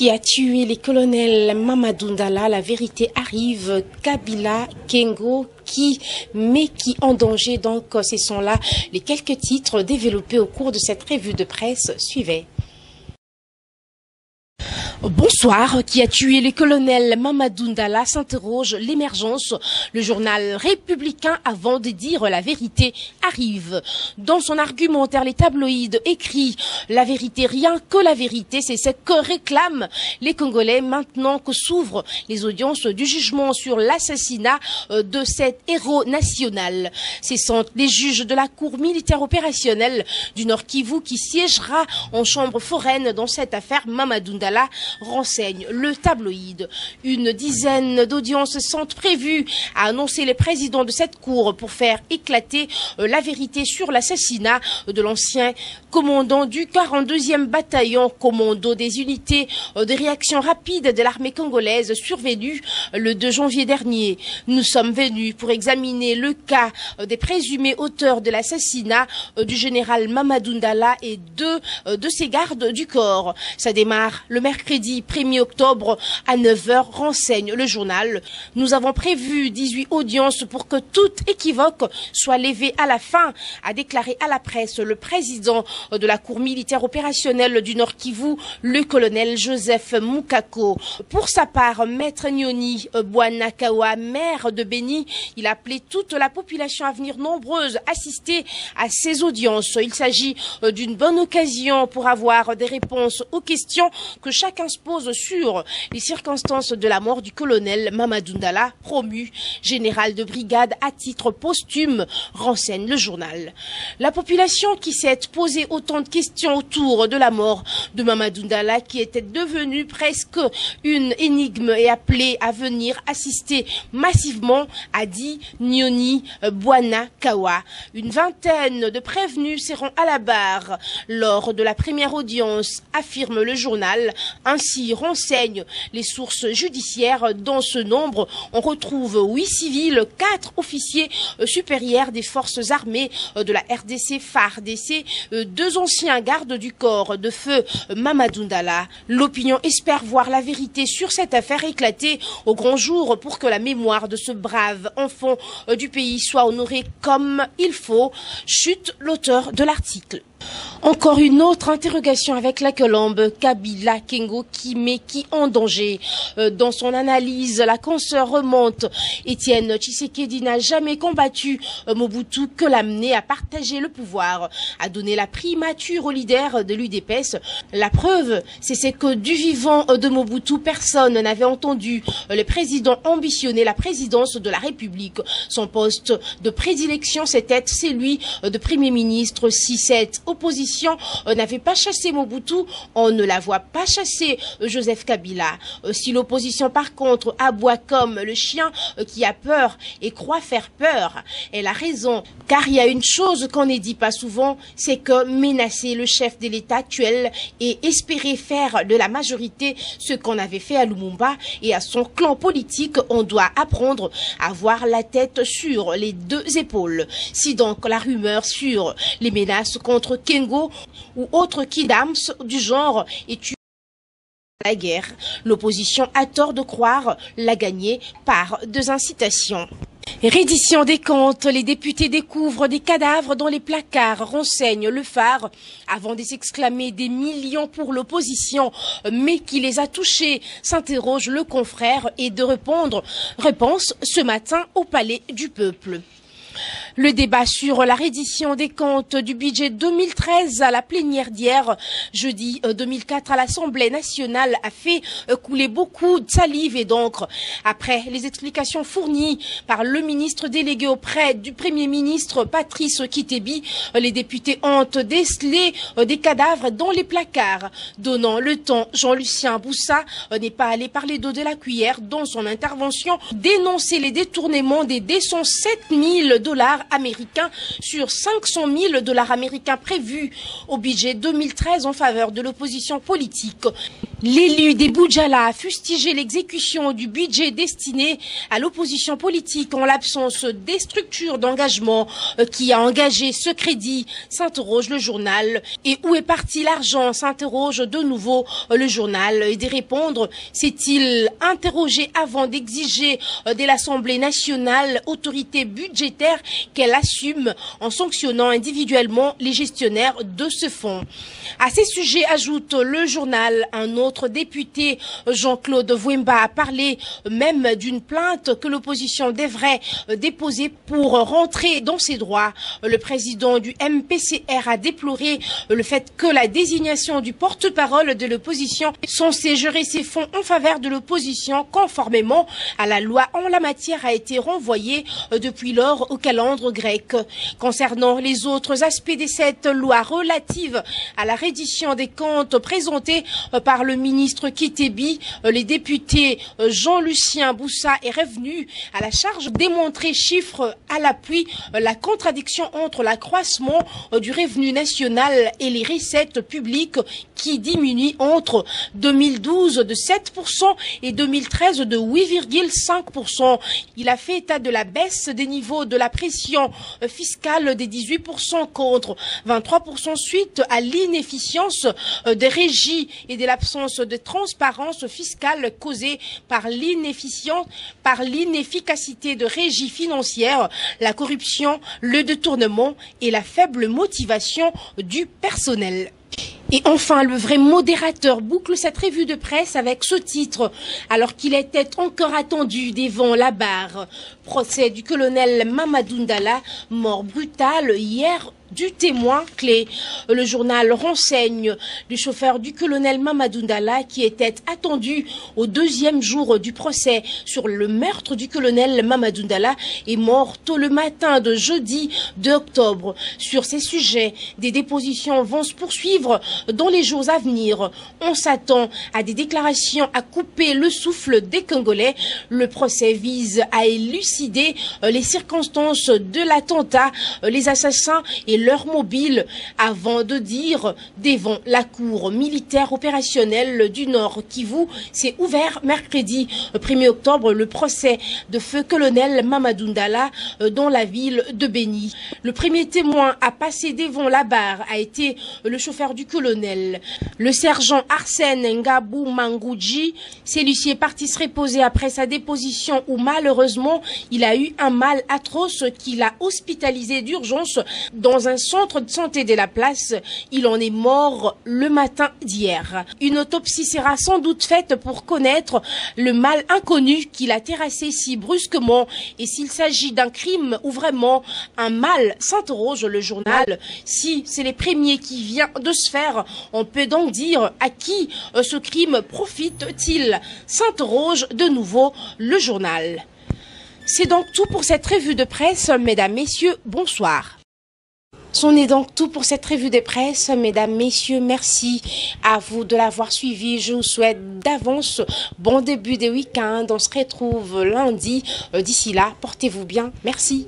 qui a tué les colonels Mamadou Ndala, la vérité arrive, Kabila, Kengo, qui en danger. Donc ce sont là les quelques titres développés au cours de cette revue de presse. Suivez. Bonsoir, qui a tué le colonel Mamadou Ndala s'interroge l'émergence. Le journal républicain, avant de dire la vérité, arrive. Dans son argumentaire, les tabloïds écrit la vérité, rien que la vérité, c'est ce que réclament les Congolais maintenant que s'ouvrent les audiences du jugement sur l'assassinat de cet héros national. Ce sont les juges de la Cour militaire opérationnelle du Nord Kivu qui siégera en chambre foraine dans cette affaire. Mamadou Ndala, renseigne le tabloïd. Une dizaine d'audiences sont prévues, a annoncé le président de cette cour, pour faire éclater la vérité sur l'assassinat de l'ancien commandant du 42e bataillon, commando des unités de réaction rapide de l'armée congolaise, survenu le 2 janvier dernier. Nous sommes venus pour examiner le cas des présumés auteurs de l'assassinat du général Mamadou Ndala et deux de ses gardes du corps. Ça démarre le mercredi 1er octobre à 9 h, renseigne le journal. Nous avons prévu 18 audiences pour que toute équivoque soit levée à la fin, a déclaré à la presse le président de la Cour militaire opérationnelle du Nord Kivu, le colonel Joseph Mukako. Pour sa part, Maître Nyoni Bouanakawa, maire de Beni, il a appelé toute la population à venir nombreuse assister à ces audiences. Il s'agit d'une bonne occasion pour avoir des réponses aux questions que chacun se pose sur les circonstances de la mort du colonel Mamadou Ndala, promu général de brigade à titre posthume, renseigne le journal. La population qui s'est posé autant de questions autour de la mort de Mamadou Ndala, qui était devenue presque une énigme, et appelée à venir assister massivement, a dit Nyoni Bouanakawa. Une vingtaine de prévenus seront à la barre lors de la première audience, affirme le journal. Ainsi renseignent les sources judiciaires. Dans ce nombre, on retrouve 8 civils, 4 officiers supérieurs des forces armées de la RDC, FARDC, 2 anciens gardes du corps de feu Mamadou Ndala. L'opinion espère voir la vérité sur cette affaire éclater au grand jour pour que la mémoire de ce brave enfant du pays soit honorée comme il faut, chute l'auteur de l'article. Encore une autre interrogation avec la colombe Kabila, Kengo, qui en danger. Dans son analyse, la consoeur remonte. Étienne Tshisekedi n'a jamais combattu Mobutu que l'amener à partager le pouvoir, à donner la primature au leader de l'UDPS. La preuve, c'est que du vivant de Mobutu, personne n'avait entendu le président ambitionner la présidence de la République. Son poste de prédilection, c'était celui de Premier ministre. Si cette opposition n'avait pas chassé Mobutu, on ne la voit pas chasser Joseph Kabila. Si l'opposition par contre aboie comme le chien qui a peur et croit faire peur, elle a raison, car il y a une chose qu'on ne dit pas souvent, c'est que menacer le chef de l'État actuel et espérer faire de la majorité ce qu'on avait fait à Lumumba et à son clan politique, on doit apprendre à avoir la tête sur les deux épaules. Si donc la rumeur sur les menaces contre Kengo ou autres kidams du genre est la guerre, l'opposition a tort de croire la gagner par des incitations. Reddition des comptes, les députés découvrent des cadavres dans les placards, renseigne le Phare, avant de s'exclamer des millions pour l'opposition, mais qui les a touchés, s'interroge le confrère, et de répondre, réponse ce matin au Palais du Peuple. Le débat sur la reddition des comptes du budget 2013 à la plénière d'hier, jeudi 2004 à l'Assemblée nationale, a fait couler beaucoup de salive et d'encre. Après les explications fournies par le ministre délégué auprès du Premier ministre Patrice Kitebi, les députés ont décelé des cadavres dans les placards. Donnant le temps, Jean-Lucien Boussa n'est pas allé parler d'eau de la cuillère dans son intervention, dénoncer les détournements des 207 000 $ américains sur 500 000 $ américains prévus au budget 2013 en faveur de l'opposition politique. L'élu des Boudjala a fustigé l'exécution du budget destiné à l'opposition politique en l'absence des structures d'engagement qui a engagé ce crédit, s'interroge le journal. Et où est parti l'argent, s'interroge de nouveau le journal. Et d'y répondre, s'est-il interrogé avant d'exiger de l'Assemblée nationale autorité budgétaire qu'elle assume en sanctionnant individuellement les gestionnaires de ce fonds. À ces sujets, ajoute le journal, un autre député, Jean-Claude Vouemba, a parlé même d'une plainte que l'opposition devrait déposer pour rentrer dans ses droits. Le président du MPCR a déploré le fait que la désignation du porte-parole de l'opposition censé gérer ses fonds en faveur de l'opposition conformément à la loi en la matière a été renvoyée depuis lors au calendre grec. Concernant les autres aspects de cette loi relative à la reddition des comptes présentée par le ministre Kitebi, les députés Jean-Lucien Boussa est revenu à la charge de démontrer chiffres à l'appui la contradiction entre l'accroissement du revenu national et les recettes publiques qui diminuent entre 2012 de 7% et 2013 de 8,5%. Il a fait état de la baisse des niveaux de la pression fiscale des 18% contre 23% suite à l'inefficience des régies et de l'absence de transparence fiscale causée par l'inefficacité de régies financières, la corruption, le détournement et la faible motivation du personnel. Et enfin, le vrai modérateur boucle cette revue de presse avec ce titre, alors qu'il était encore attendu devant la barre. Procès du colonel Mamadou Ndala, mort brutale hier du témoin clé. Le journal renseigne le chauffeur du colonel Mamadou Ndala qui était attendu au deuxième jour du procès sur le meurtre du colonel Mamadou Ndala est mort tôt le matin de jeudi 2 octobre. Sur ces sujets, des dépositions vont se poursuivre dans les jours à venir. On s'attend à des déclarations à couper le souffle des Congolais. Le procès vise à élucider les circonstances de l'attentat, les assassins et leur mobile avant de dire devant la cour militaire opérationnelle du Nord Kivu s'est ouvert mercredi 1er octobre le procès de feu colonel Mamadou Ndala dans la ville de Beni. Le premier témoin à passer devant la barre a été le chauffeur du colonel, le sergent Arsène Ngabou Mangouji. Celui-ci est parti se reposer après sa déposition où malheureusement il a eu un mal atroce qui l'a hospitalisé d'urgence dans un centre de santé de la place. Il en est mort le matin d'hier. Une autopsie sera sans doute faite pour connaître le mal inconnu qui l'a terrassé si brusquement et s'il s'agit d'un crime ou vraiment un mal, s'interroge le journal. Si c'est les premiers qui vient de se faire, on peut donc dire à qui ce crime profite-t-il, s'interroge de nouveau le journal. C'est donc tout pour cette revue de presse, mesdames, messieurs, bonsoir. C'en est donc tout pour cette revue de presse, mesdames, messieurs, merci à vous de l'avoir suivi. Je vous souhaite d'avance bon début de week-end. On se retrouve lundi. D'ici là, portez-vous bien. Merci.